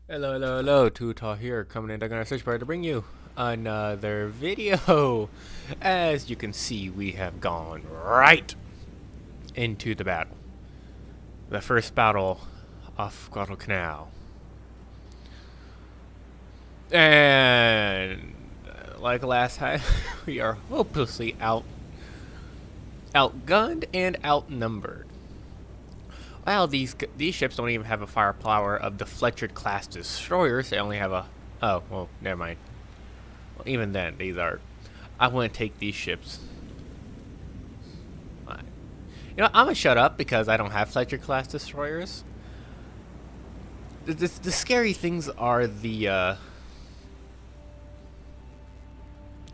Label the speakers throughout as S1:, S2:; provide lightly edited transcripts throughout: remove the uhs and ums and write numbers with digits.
S1: Hello, hello, hello, Tutor here, coming in on our search bar to bring you another video. As you can see, we have gone right into the battle. The first battle off Guadalcanal. And like last time, we are hopelessly outgunned and outnumbered. Well, these ships don't even have a firepower of the Fletcher class destroyers. They only have a... Oh, well, never mind. Well, even then, these are... I want to take these ships. You know, I'm going to shut up because I don't have Fletcher class destroyers. The scary things are the...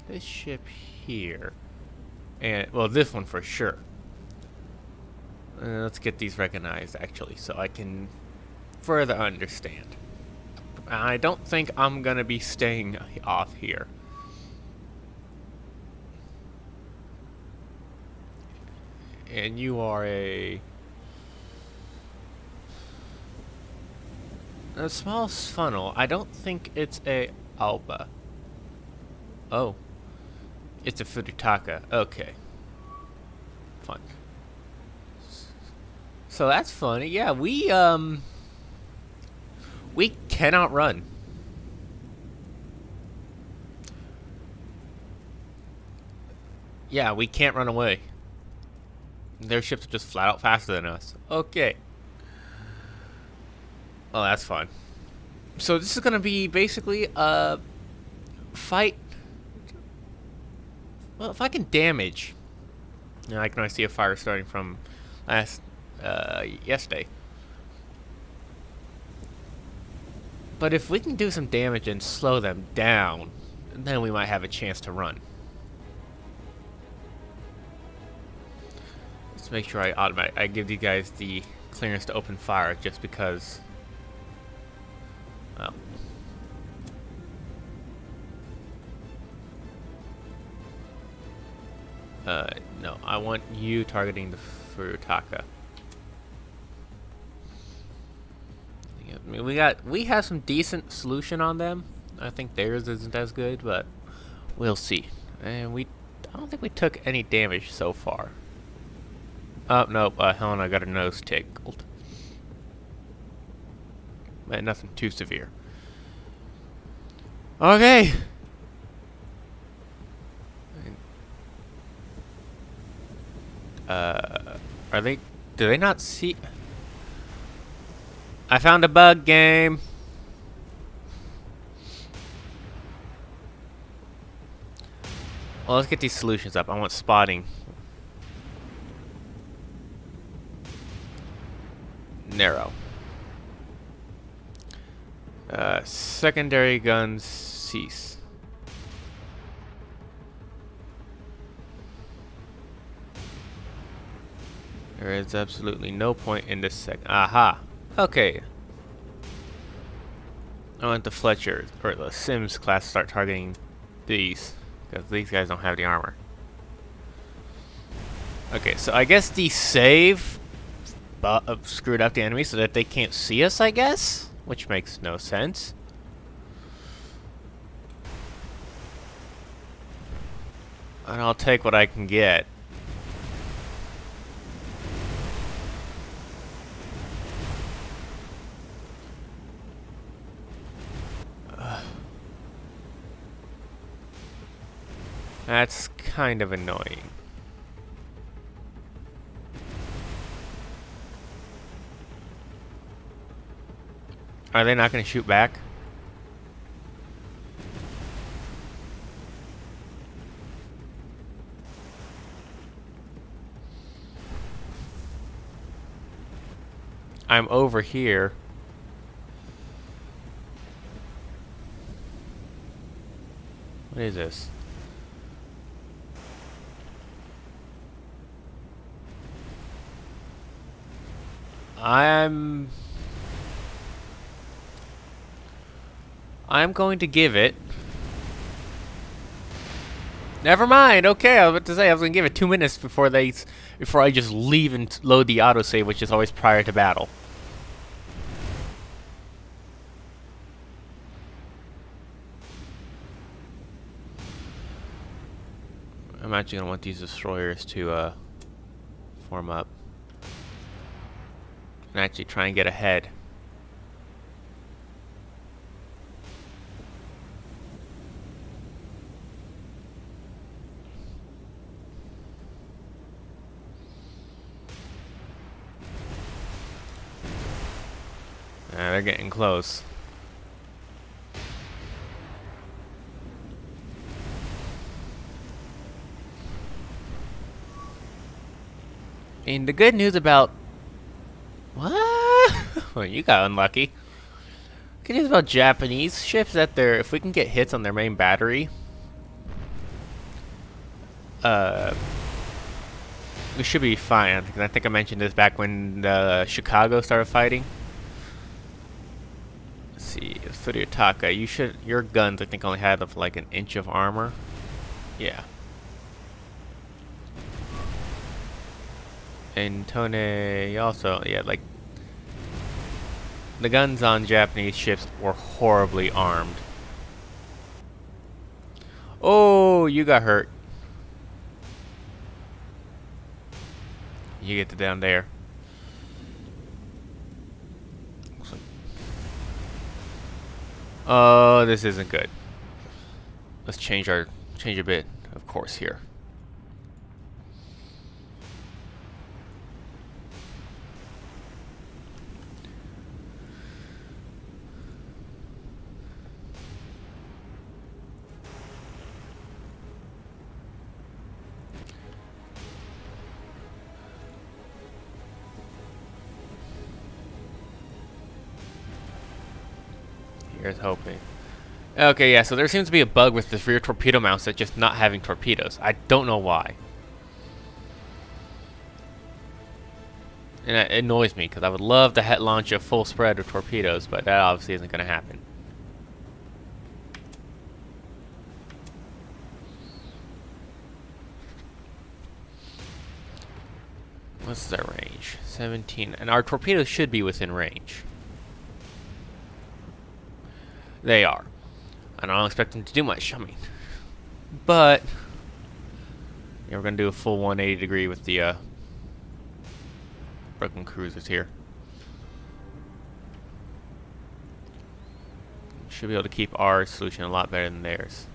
S1: this ship here. And, well, this one for sure. Let's get these recognized, actually, so I can further understand. I don't think I'm going to be staying off here. And you are a small funnel. I don't think it's a Alba. Oh. It's a Furutaka. Okay. Fun. So that's funny. Yeah, we cannot run. Yeah, we can't run away. Their ships are just flat out faster than us. Okay. Oh, that's fun. So this is gonna be basically a fight. Well, if I can damage. Yeah, I can already see a fire starting from yesterday. But if we can do some damage and slow them down, then we might have a chance to run. Let's make sure I give you guys the clearance to open fire just because. Well. No, I want you targeting the Furutaka. I mean, we have some decent solution on them. I think theirs isn't as good, but we'll see. And I don't think we took any damage so far. Oh nope, Helena got her nose tickled. But nothing too severe. Okay. Are they? Do they not see? I found a bug game. Well, let's get these solutions up. I want spotting. Narrow. Secondary guns cease. There is absolutely no point in this Aha. Okay. I want the Fletcher or the Sims class to start targeting these because these guys don't have the armor. Okay, so I guess the save screwed up the enemy so that they can't see us, I guess, which makes no sense. And I'll take what I can get. That's kind of annoying. Are they not going to shoot back? I'm over here. What is this? I'm going to give it. Never mind. Okay, I was about to say I was going to give it 2 minutes before I just leave and load the autosave, which is always prior to battle. I'm actually gonna want these destroyers to form up and actually try and get ahead. They're getting close. And the good news about what? Well, you got unlucky. Good news about Japanese ships that if we can get hits on their main battery, we should be fine. I think I mentioned this back when Chicago started fighting. Let's see, Furiotaka, your guns I think only had like an inch of armor. Yeah. And Tone also, yeah, like the guns on Japanese ships were horribly armed. Oh, you got hurt. You get to down there. Oh, this isn't good. Let's change a bit of course here. Here's hoping. Okay, yeah, so there seems to be a bug with the rear torpedo mounts that just not having torpedoes. I don't know why. And it annoys me, because I would love to launch a full spread of torpedoes, but that obviously isn't going to happen. What's their range? 17. And our torpedoes should be within range. They are. I don't expect them to do much. I mean, but yeah, we're gonna do a full 180 degree with the broken cruisers here. Should be able to keep our solution a lot better than theirs.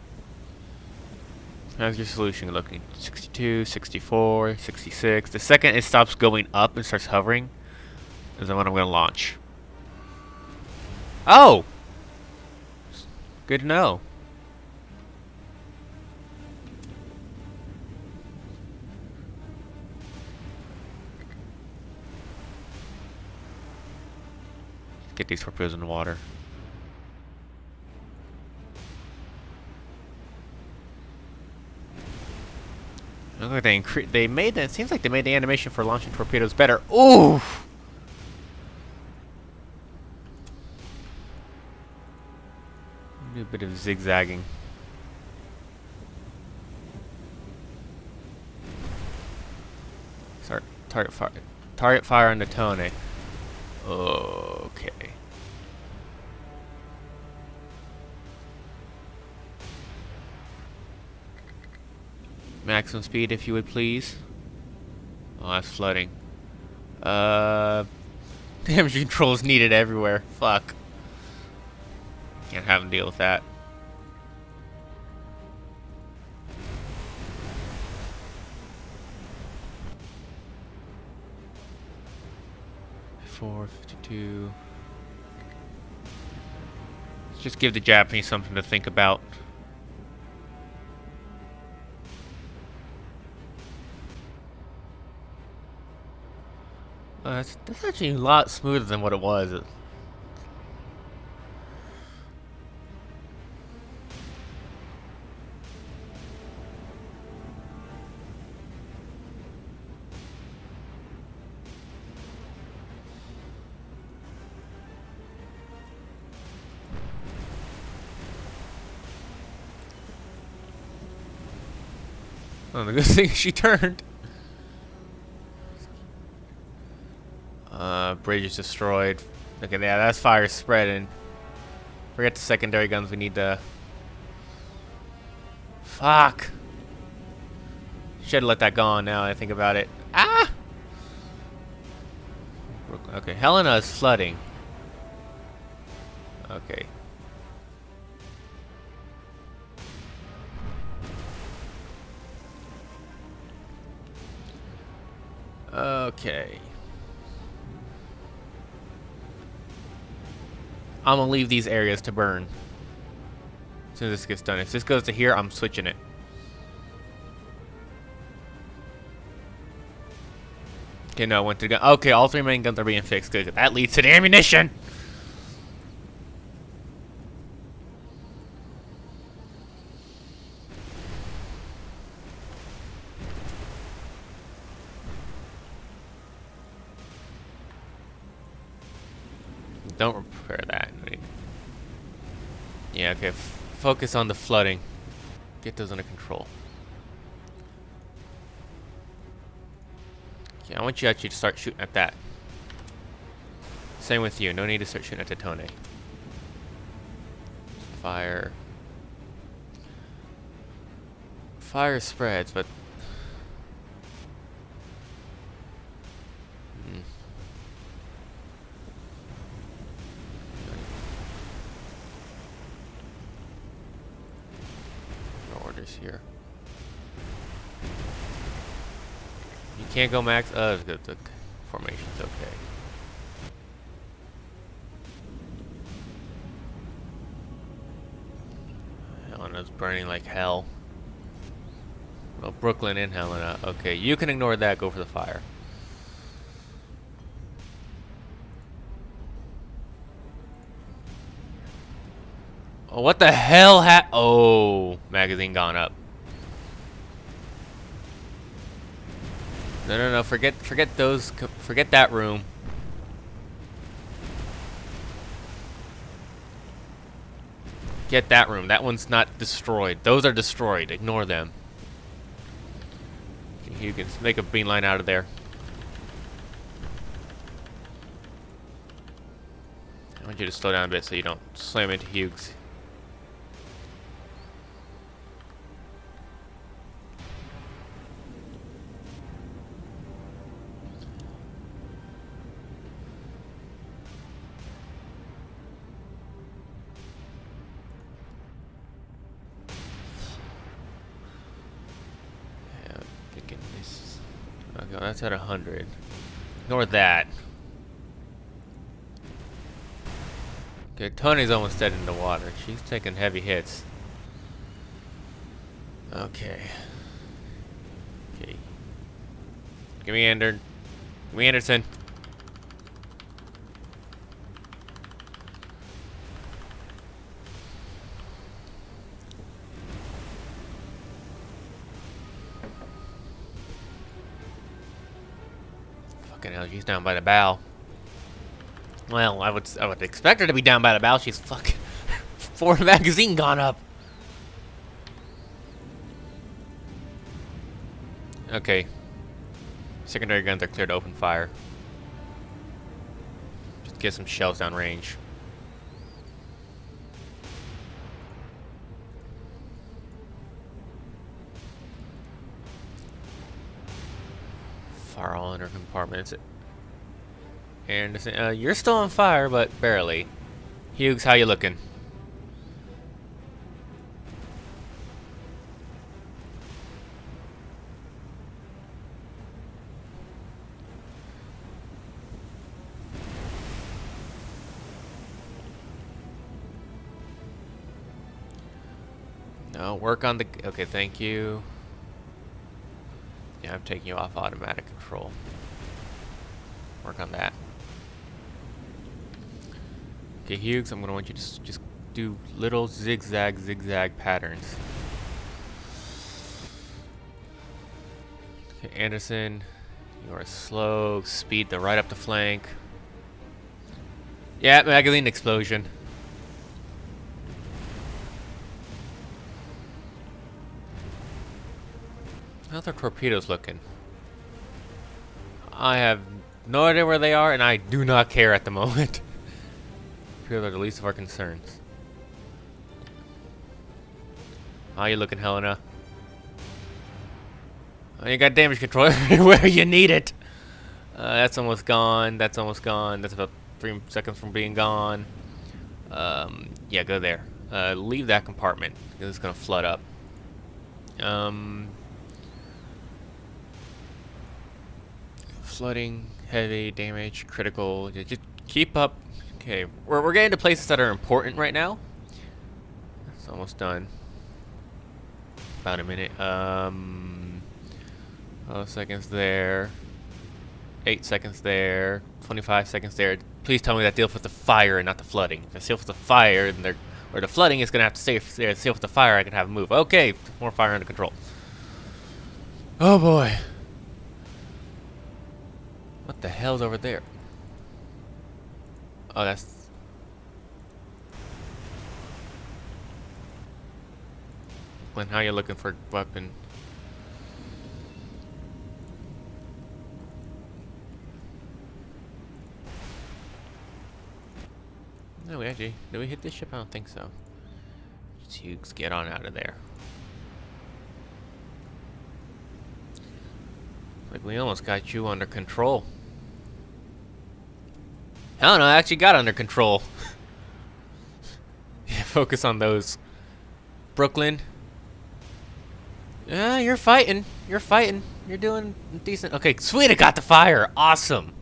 S1: How's your solution looking? 62, 64, 66. The second it stops going up and starts hovering is the one I'm gonna launch. Oh! Good to know. Get these torpedoes in the water. Look like they made it seems like they made the animation for launching torpedoes better. Ooh! Do a bit of zigzagging. Start target fire on the Tone. Okay. Maximum speed, if you would please. Oh, that's flooding. Damage control is needed everywhere. Fuck. Can't have them deal with that. $4.52. Let's just give the Japanese something to think about. That's actually a lot smoother than what it was. Oh, the good thing is she turned. Bridge is destroyed. Okay, yeah, that's fire spreading. Forget the secondary guns. We need to. Fuck. Should have let that go on now I think about it. Ah! Okay, Helena is flooding. Okay. Okay. I'm gonna leave these areas to burn. As soon as this gets done. If this goes to here, I'm switching it. Okay, no, went to gun. Okay, all 3 main guns are being fixed. Good. That leads to the ammunition. Don't repair that. Yeah, okay. Focus on the flooding. Get those under control. Okay, I want you actually to start shooting at that. Same with you. No need to start shooting at the Tone. Fire. Fire spreads, but... No orders here. You can't go max. The formation's okay. Helena's burning like hell. Well, Brooklyn and Helena. Okay, you can ignore that. Go for the fire. Oh, what the hell oh, magazine gone up. No. Forget those. Forget that room. Get that room. That one's not destroyed. Those are destroyed. Ignore them. You can make a beeline out of there. I want you to slow down a bit so you don't slam into Hughes. Okay, that's at 100. Ignore that. Okay, Tony's almost dead in the water. She's taking heavy hits. Okay. Okay. Give me Anderson. Give me Anderson. Fucking hell, she's down by the bow. Well, I would expect her to be down by the bow. She's fucking 4 magazine gone up. Okay. Secondary guns are cleared to open fire. Just get some shells down range. Fire all inner compartments. And you're still on fire, but barely. Hughes, how you looking? No, work on the... Okay, thank you. Yeah, I'm taking you off automatic control. Work on that. Okay, Hughes, I'm gonna want you to just do little zigzag patterns. Okay, Anderson, you are slow. Speed the right up the flank. Yeah, magazine explosion. How's our torpedoes looking? I have no idea where they are, and I do not care at the moment. Torpedoes are the least of our concerns. How you looking, Helena? Oh, you got damage control everywhere you need it. That's almost gone. That's almost gone. That's about 3 seconds from being gone. Yeah, go there. Leave that compartment because it's gonna flood up. Flooding, heavy damage, critical. Just keep up. Okay, we're getting to places that are important right now. It's almost done. About a minute. 12 seconds there. 8 seconds there. 25 seconds there. Please tell me that deals with the fire and not the flooding. If it deals with the fire, then or the flooding is gonna have to stay. If it deals with the fire, I can have it move. Okay, more fire under control. Oh boy. What the hell's over there? Oh, that's... When how you looking for a weapon? No, we actually... Did we hit this ship? I don't think so. Let's get on out of there. Like, we almost got you under control. I don't know, I actually got under control. Yeah, focus on those. Brooklyn. Yeah, you're fighting. You're fighting. You're doing decent. Okay, sweet, I got the fire. Awesome.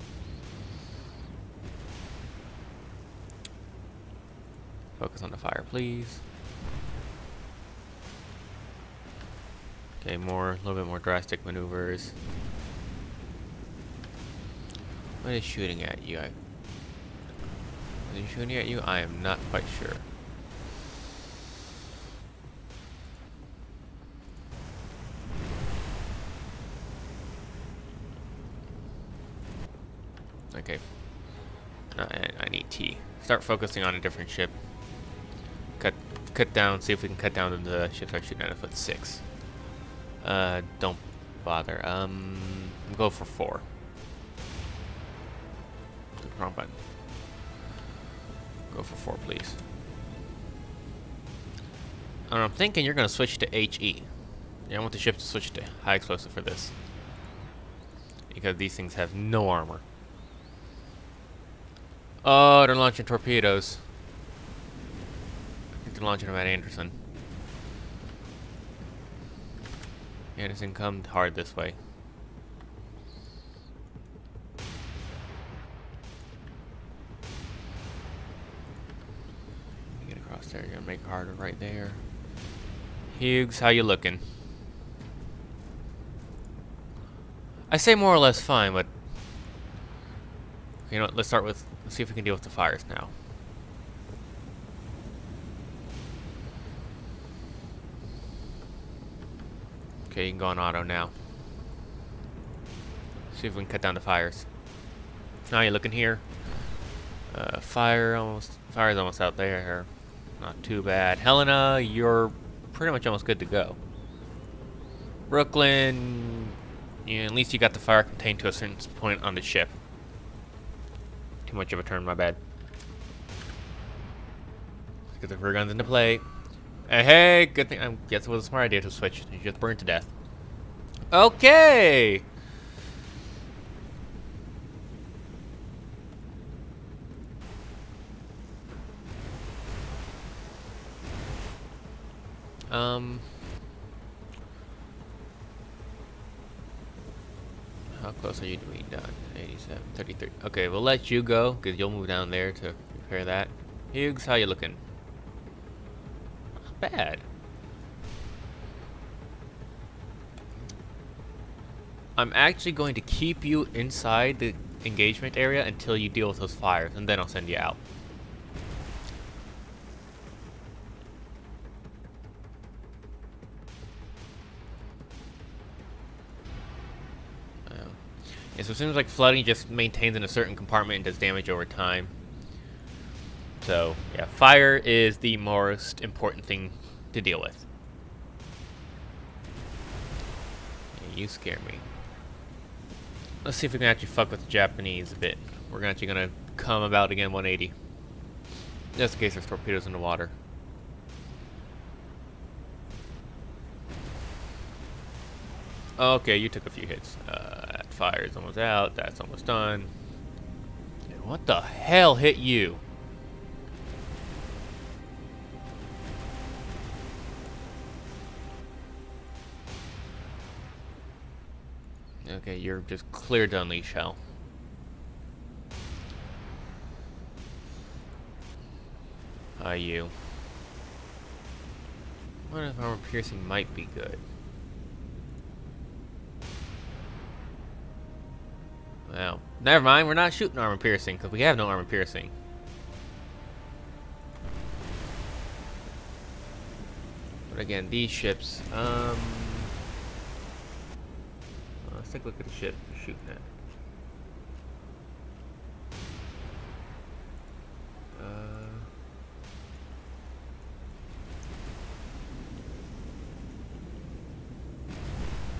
S1: Focus on the fire, please. Okay, a little bit more drastic maneuvers. What is shooting at you? Is he shooting at you? I am not quite sure. Okay. I need T. Start focusing on a different ship. Cut down. See if we can cut down the ship. Start shooting at it with 6. Don't bother. Go for 4. Wrong button. Go for 4, please. And I'm thinking you're gonna switch to HE. Yeah, I want the ship to switch to high explosive for this. Because these things have no armor. Oh, they're launching torpedoes. I think they're launching them at Anderson. Anderson, come hard this way. Get across there, you're gonna make it harder right there. Hughes, how you looking? I say more or less fine, but you know what, let's see if we can deal with the fires now. Okay, you can go on auto now. See if we can cut down the fires. Now you're looking here. Fire's almost out there. Not too bad. Helena, you're pretty much almost good to go. Brooklyn, yeah, at least you got the fire contained to a certain point on the ship. Too much of a turn, my bad. Let's get the rear guns into play. Hey, good thing. I guess it was a smart idea to switch. You just burned to death. Okay. How close are you to being done? 87, 33. Okay, we'll let you go because you'll move down there to repair that. Hughes, how you looking? Not bad. I'm actually going to keep you inside the engagement area until you deal with those fires, and then I'll send you out. Yeah, so it seems like flooding just maintains in a certain compartment and does damage over time. So, yeah, fire is the most important thing to deal with. Yeah, you scare me. Let's see if we can actually fuck with the Japanese a bit. We're actually gonna come about again 180. Just in case there's torpedoes in the water. Okay, you took a few hits. That fire is almost out. That's almost done. And what the hell hit you? Okay, you're just clear to unleash hell. You. What if armor piercing might be good? Well, never mind. We're not shooting armor piercing because we have no armor piercing. But again, these ships. Let's take a look at the ship we're shooting at.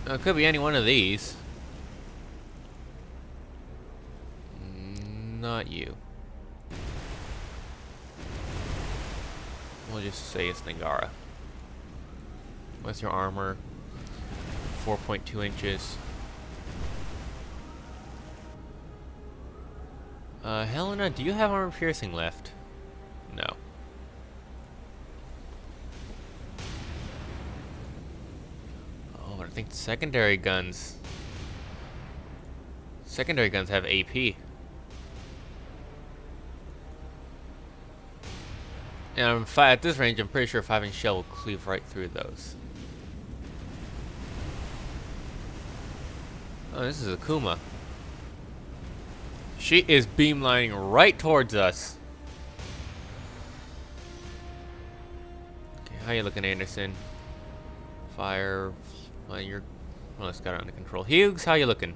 S1: It could be any one of these. Not you. We'll just say it's Nagara. What's your armor? 4.2 inches. Helena, do you have armor piercing left? No. Oh, I think secondary guns. Secondary guns have AP. And at this range, I'm pretty sure 5-inch shell will cleave right through those. Oh, this is Akuma. She is beamlining right towards us. Okay, how you looking, Anderson? Fire. Well, you're. Well, it's got it under control. Hughes, how you looking?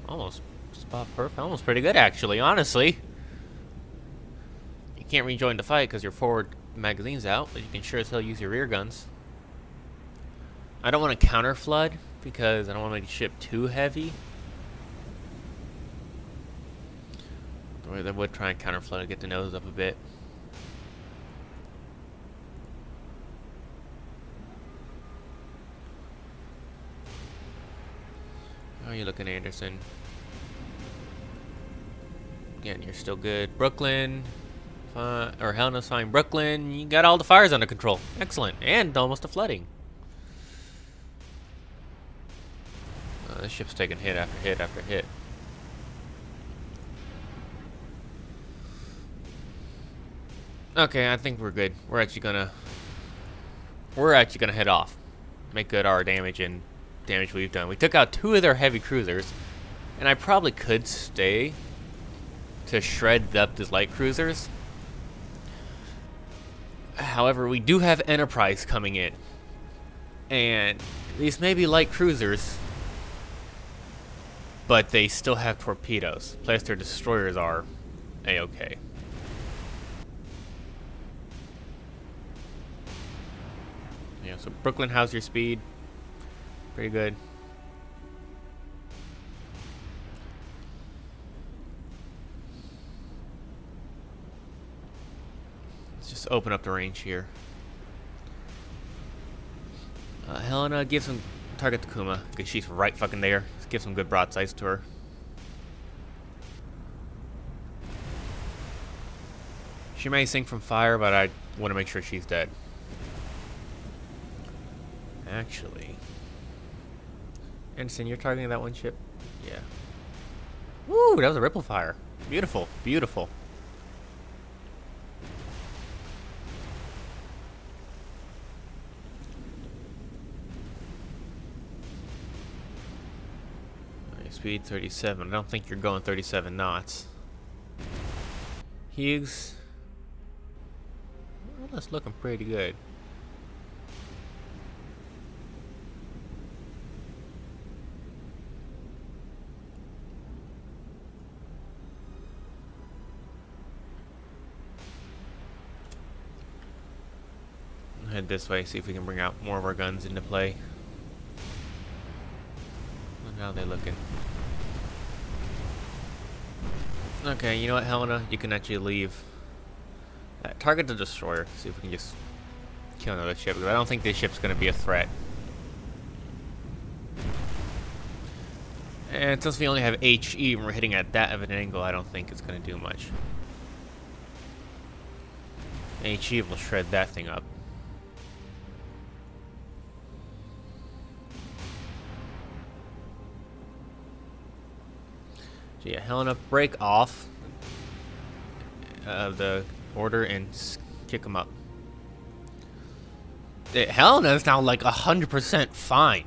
S1: Almost spot perfect. Almost pretty good, actually. Honestly. You can't rejoin the fight because your forward magazine's out, but you can sure as hell use your rear guns. I don't want to counter flood because I don't want to make the ship too heavy. I would try and counter flood to get the nose up a bit. How are you looking, Anderson? Again, you're still good. Brooklyn, or Helena's fine. Brooklyn, you got all the fires under control. Excellent, and almost a flooding. This ship's taking hit after hit after hit. Okay, I think we're good. We're actually gonna head off, make good our damage and damage we've done. We took out 2 of their heavy cruisers, and I probably could stay to shred up these light cruisers. However, we do have Enterprise coming in, and these may be light cruisers, but they still have torpedoes. Plus, their destroyers are A-okay. Yeah, so Brooklyn, how's your speed? Pretty good. Let's just open up the range here. Helena, give some target to Kuma, because she's right fucking there. Let's give some good broadsides to her. She may sink from fire, but I want to make sure she's dead. Actually, Ensign, you're targeting that one ship? Yeah. Woo, that was a ripple fire. Beautiful, beautiful. Speed 37. I don't think you're going 37 knots. Hughes. Well, that's looking pretty good. Head this way, see if we can bring out more of our guns into play. Look how they're looking. Okay, you know what, Helena? You can actually leave. Target the destroyer. See if we can just kill another ship. Because I don't think this ship's going to be a threat. And since we only have HE and we're hitting at that of an angle, I don't think it's going to do much. HE will shred that thing up. So yeah, Helena, break off the order and kick him up. Helena is now like 100% fine.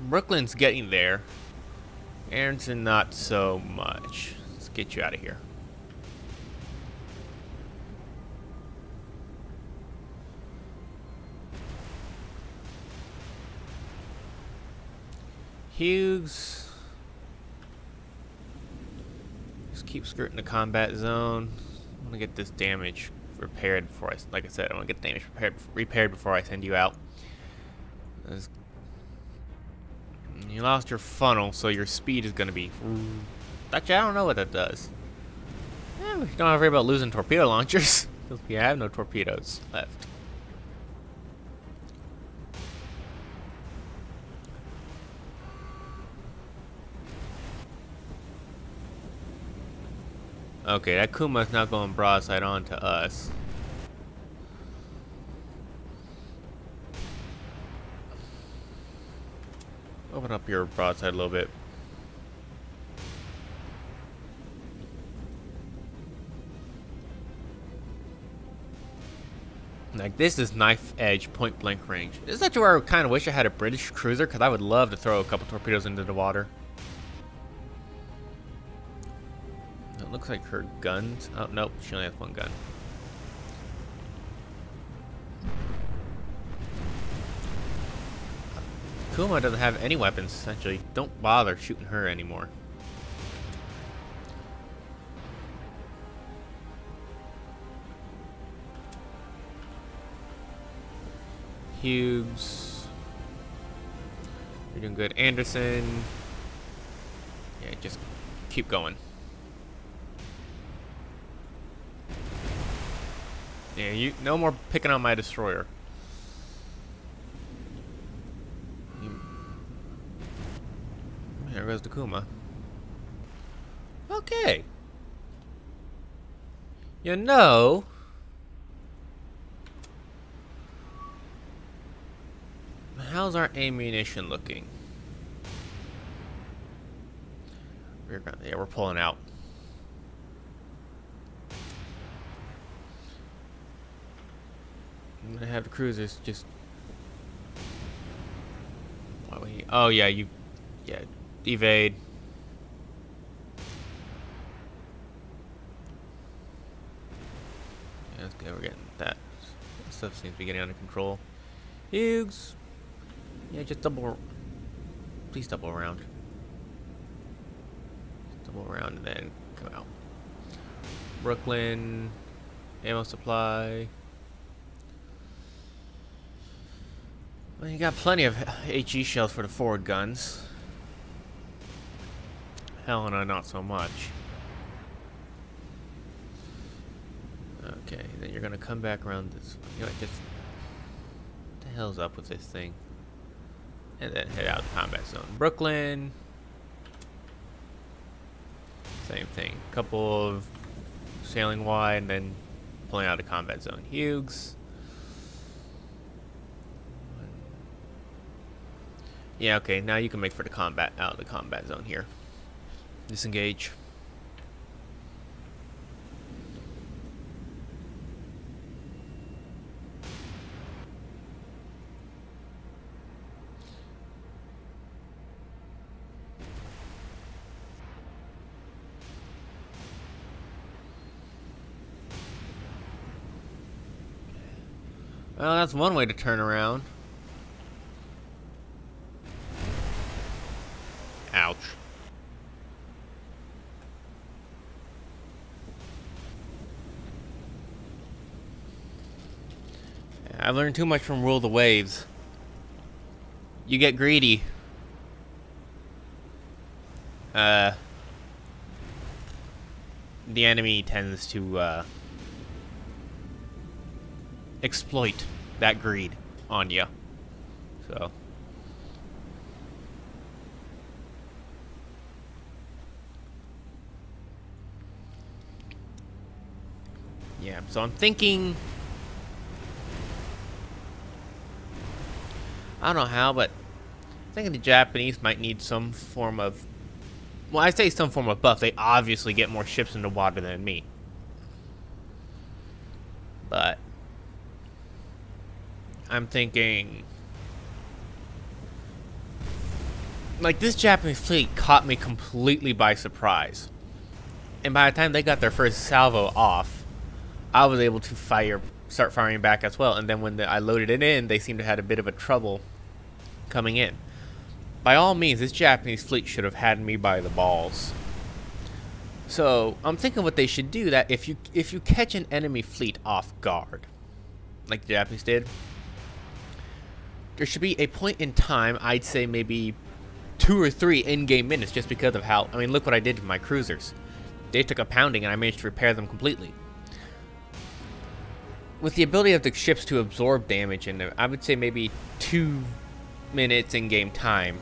S1: Brooklyn's getting there. Aronson not so much. Let's get you out of here. Hughes. Just keep skirting the combat zone. I want to get this damage repaired before like I said, I want to get the damage repaired before I send you out. You lost your funnel, so your speed is going to be... Actually, I don't know what that does. We don't have to worry about losing torpedo launchers. Because we have no torpedoes left. Okay, that Kuma's not going broadside on to us. Open up your broadside a little bit. Like, this is knife edge, point blank range. This is actually where I kind of wish I had a British cruiser, because I would love to throw a couple torpedoes into the water. It looks like her guns. Oh, nope, she only has one gun. Kuma doesn't have any weapons, essentially. Don't bother shooting her anymore. Hughes. You're doing good. Anderson. Yeah, just keep going. Yeah, you no more picking on my destroyer. There goes the Kuma. Okay. You know, how's our ammunition looking? Yeah, we're pulling out. I'm gonna have the cruisers just. Oh yeah, yeah. Evade. Yeah, that's good. We're getting that. Stuff seems to be getting under control. Hughes. Yeah, just double. Please double around. Double around and then come out. Brooklyn. Ammo supply. Well, you got plenty of HE shells for the forward guns. Helena, not so much. Okay, then you're gonna come back around this. You know, just what the hell's up with this thing? And then head out of the combat zone. Brooklyn. Same thing. Couple of sailing wide, and then pulling out of the combat zone. Hughes. Yeah, okay. Now you can make for the combat out of the combat zone here. Disengage. Well, that's one way to turn around. Ouch. I've learned too much from Rule the Waves. You get greedy. The enemy tends to exploit that greed on you. So Yeah, so I'm thinking, I don't know how, but I'm thinking the Japanese might need some form of, well, I say some form of buff. They obviously get more ships in the water than me. But I'm thinking, like, this Japanese fleet caught me completely by surprise. And by the time they got their first salvo off, I was able to start firing back as well. And then when I loaded it in, they seemed to have a bit of a trouble coming in. By all means, this Japanese fleet should have had me by the balls. So I'm thinking what they should do, that if you catch an enemy fleet off guard, like the Japanese did, there should be a point in time, I'd say maybe 2 or 3 in-game minutes, just because of how, I mean, look what I did with my cruisers. They took a pounding and I managed to repair them completely. With the ability of the ships to absorb damage, and I would say maybe 2 minutes in-game time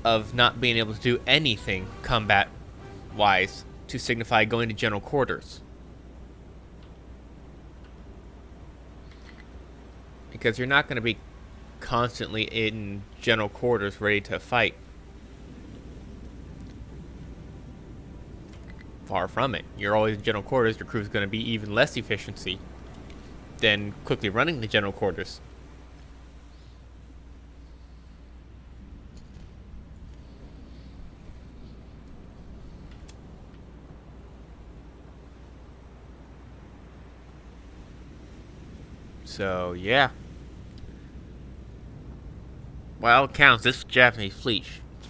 S1: of not being able to do anything combat-wise to signify going to general quarters. Because you're not going to be constantly in general quarters ready to fight. Far from it. You're always in general quarters. Your crew's going to be even less efficiency than quickly running the general quarters. So, yeah. While it counts, this Japanese fleet,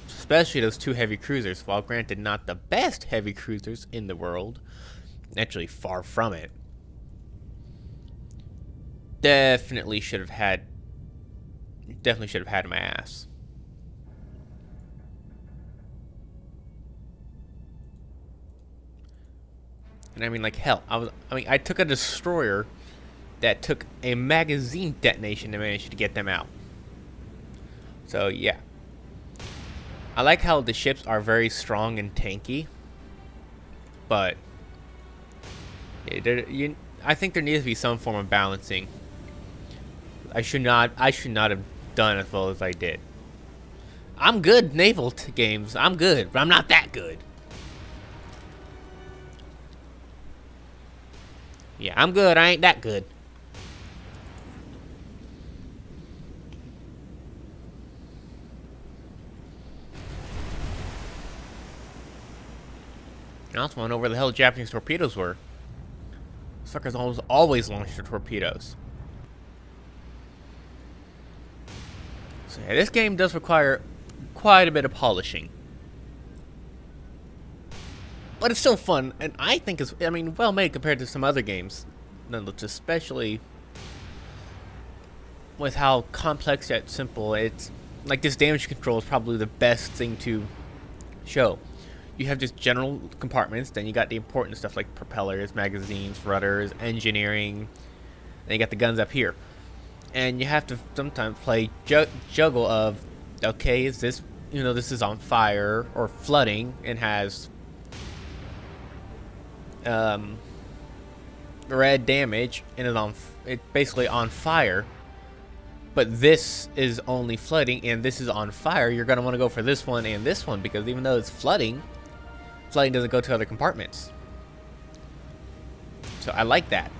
S1: especially those 2 heavy cruisers, while granted not the best heavy cruisers in the world, actually far from it, definitely should have had my ass. And I mean, like, hell, I took a destroyer that took a magazine detonation to manage to get them out. So yeah, I like how the ships are very strong and tanky, but I think there needs to be some form of balancing. I should not have done as well as I did. I'm good naval games. I'm good, but I'm not that good. Yeah, I'm good. I ain't that good. I also want to know where the hell the Japanese torpedoes were. Suckers always launch their torpedoes. So yeah, this game does require quite a bit of polishing. But it's still fun, and I think it's, I mean, well made compared to some other games. Especially with how complex yet simple it's, like, this damage control is probably the best thing to show. You have just general compartments, then you got the important stuff like propellers, magazines, rudders, engineering, then you got the guns up here. And you have to sometimes play juggle of, okay, is this, you know, this is on fire or flooding and has red damage and it's basically on fire, but this is only flooding and this is on fire. You're gonna want to go for this one and this one, because even though it's flooding doesn't go to other compartments. So I like that.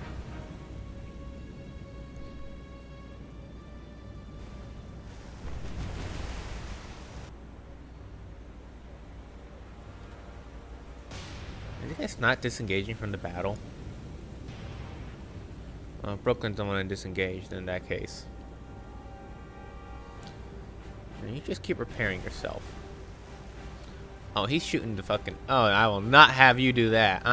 S1: Are you guys not disengaging from the battle? Brooklyn don't want to disengage in that case. And you just keep repairing yourself. Oh, he's shooting the fucking... Oh, I will not have you do that.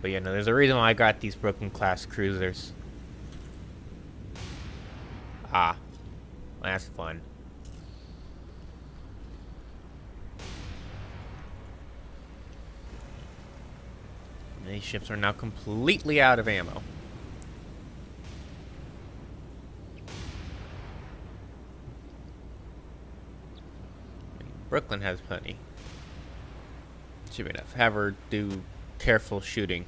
S1: But yeah, no, there's a reason why I got these Brooklyn class cruisers. Ah, that's fun. These ships are now completely out of ammo. Brooklyn has plenty. Should be enough. Have her do careful shooting.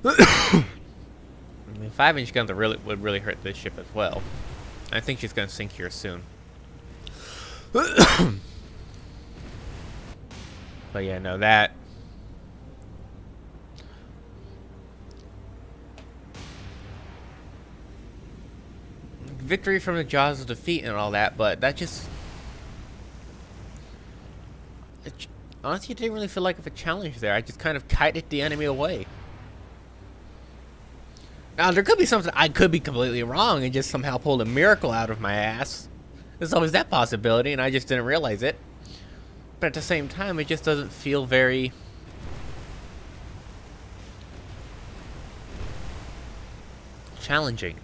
S1: I mean, 5-inch guns would really hurt this ship as well. I think she's gonna sink here soon. But yeah, no, that. Victory from the jaws of defeat and all that, but that just. Honestly, it didn't really feel like a challenge there. I just kind of kited the enemy away. Now, there could be something I could be completely wrong and just somehow pulled a miracle out of my ass. There's always that possibility, and I just didn't realize it. But at the same time, it just doesn't feel very challenging.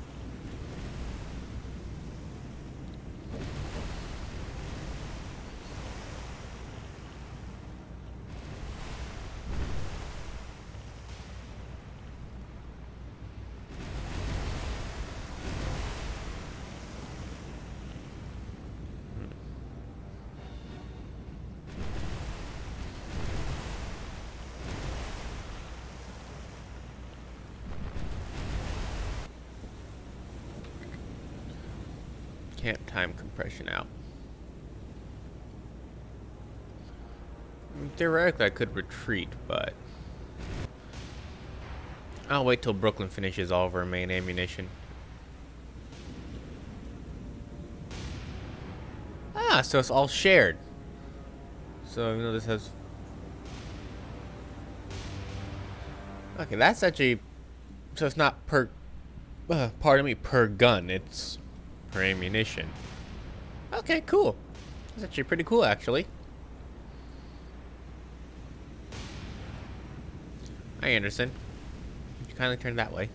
S1: Can't time compression out. I mean, theoretically, I could retreat, but I'll wait till Brooklyn finishes all of her main ammunition. Ah, so it's all shared. So, you know, this has... Okay, that's actually... So it's not per... pardon me, per gun. It's... per ammunition. Okay, cool. That's actually pretty cool, actually. Hi, Anderson. Would you kindly turn that way?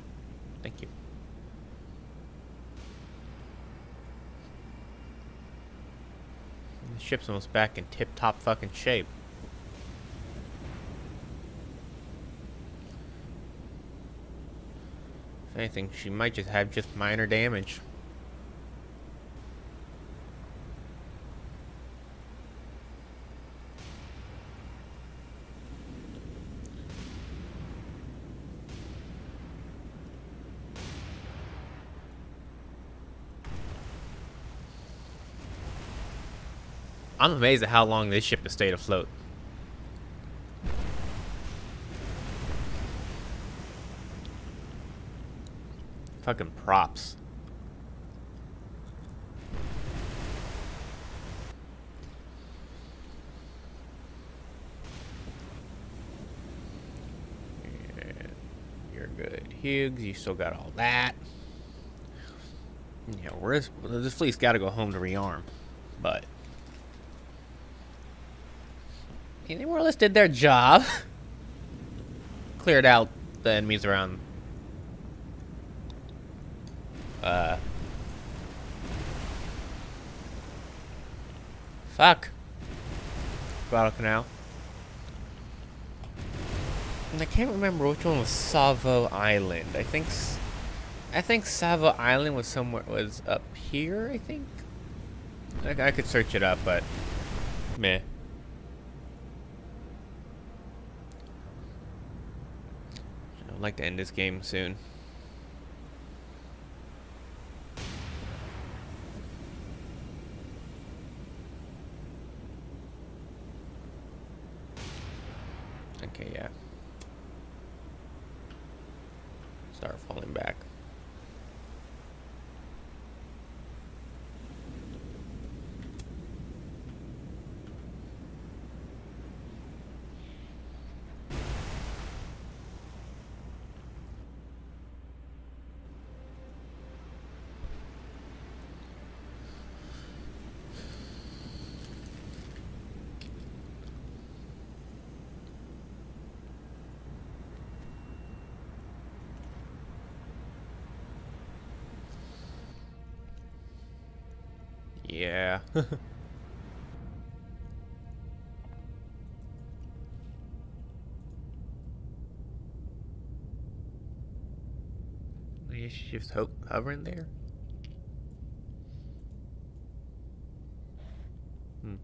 S1: Thank you. The ship's almost back in tip-top fucking shape. If anything, she might just have just minor damage. I'm amazed at how long this ship has stayed afloat. Fucking props. And you're good, Hughes. You still got all that. Yeah, this fleet's got to go home to rearm, but. They more or less did their job. Cleared out the enemies around. Fuck. Guadalcanal. And I can't remember which one was Savo Island. I think Savo Island was up here, I think. I could search it up, but meh. I'd like to end this game soon. Okay, yeah. Start falling back. Yeah. Maybe she's just hovering there? Hmm.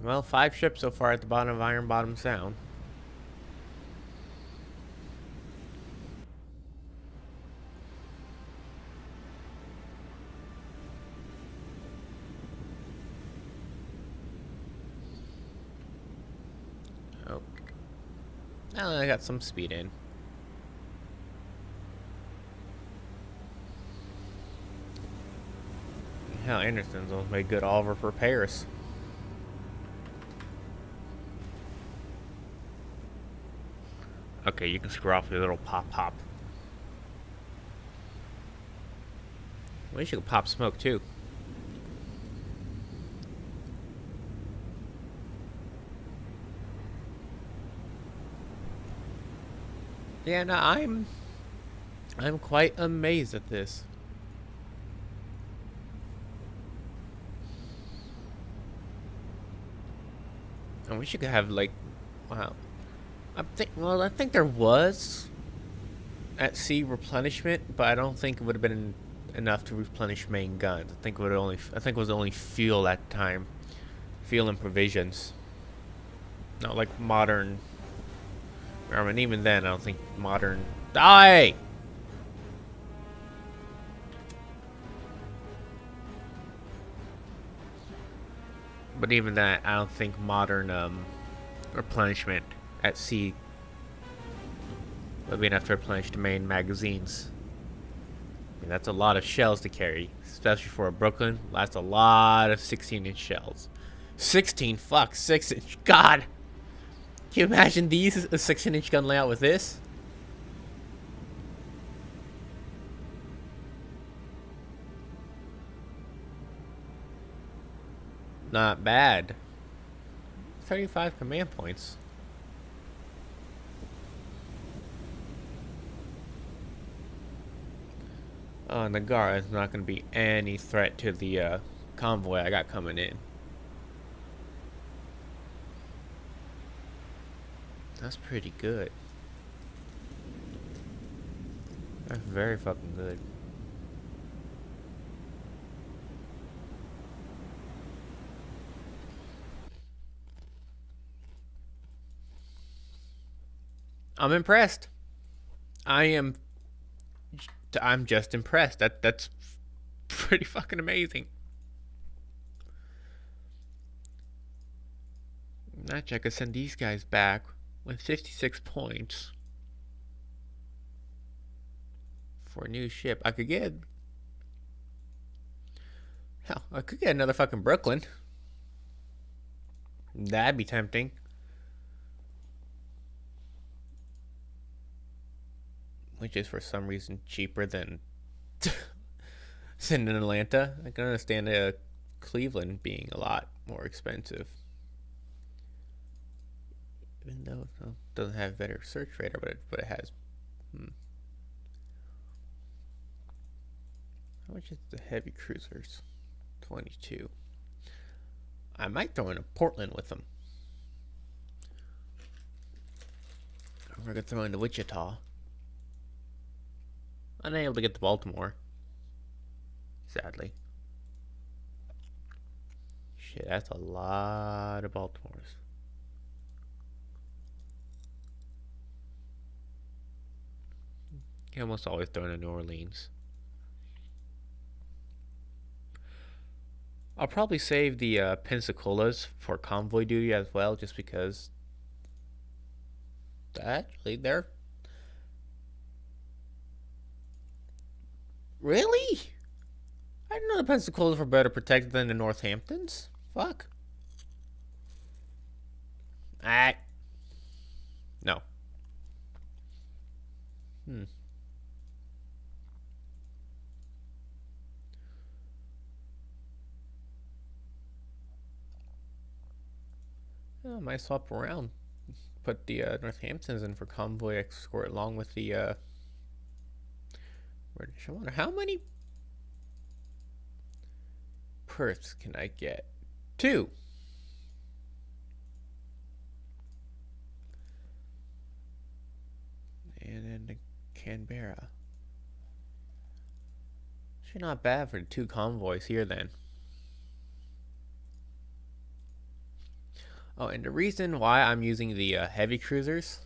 S1: Well, 5 ships so far at the bottom of Iron Bottom Sound. Oh. Oh, I got some speed in. Hell, Anderson's made good all of her repairs. Okay, you can screw off your little pop. Well, you should pop smoke too. Yeah, no, I'm quite amazed at this. I wish you could have like, wow. I think there was at sea replenishment, but I don't think it would have been enough to replenish main guns. I think it was only fuel at the time, fuel and provisions. Not like modern. I mean, even then, I don't think modern. Die. But even that, I don't think modern replenishment at sea would be enough to replenish the main magazines. I mean, that's a lot of shells to carry, especially for a Brooklyn. That's a lot of 16-inch shells. 16, fuck, 6-inch. God! Can you imagine these, a 16-inch gun layout with this? Not bad. 35 command points. Oh, and the guard is not going to be any threat to the convoy I got coming in. That's pretty good. That's very fucking good. I'm impressed. I'm just impressed. That's pretty fucking amazing. Actually, I could send these guys back with 56 points for a new ship. I could get, hell, I could get another fucking Brooklyn. That'd be tempting. Which is for some reason cheaper than sending Atlanta. I can understand Cleveland being a lot more expensive. Even though it doesn't have better search radar, but it has. How much is the heavy cruisers? 22. I might throw in a Portland with them. We're gonna throw into Wichita. Unable to get to Baltimore. Sadly. Shit, that's a lot of Baltimores. You almost always throw into New Orleans. I'll probably save the Pensacola's for convoy duty as well, just because actually they're really. I didn't know the Pensacola's were better protected than the Northamptons. Fuck. Ah. No. I might swap around. Put the Northamptons in for convoy escort along with the British. I wonder how many Perths can I get? 2. And then the Canberra. Actually not bad for the 2 convoys here then. Oh, and the reason why I'm using the heavy cruisers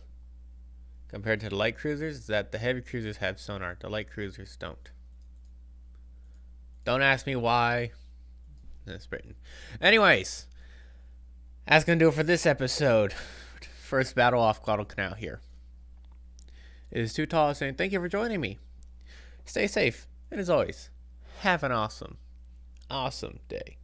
S1: compared to the light cruisers is that the heavy cruisers have sonar, the light cruisers don't. Don't ask me why. That's Britain. Anyways, that's gonna do it for this episode. First battle off Guadalcanal here. It is Too Tall saying thank you for joining me. Stay safe, and as always, have an awesome day.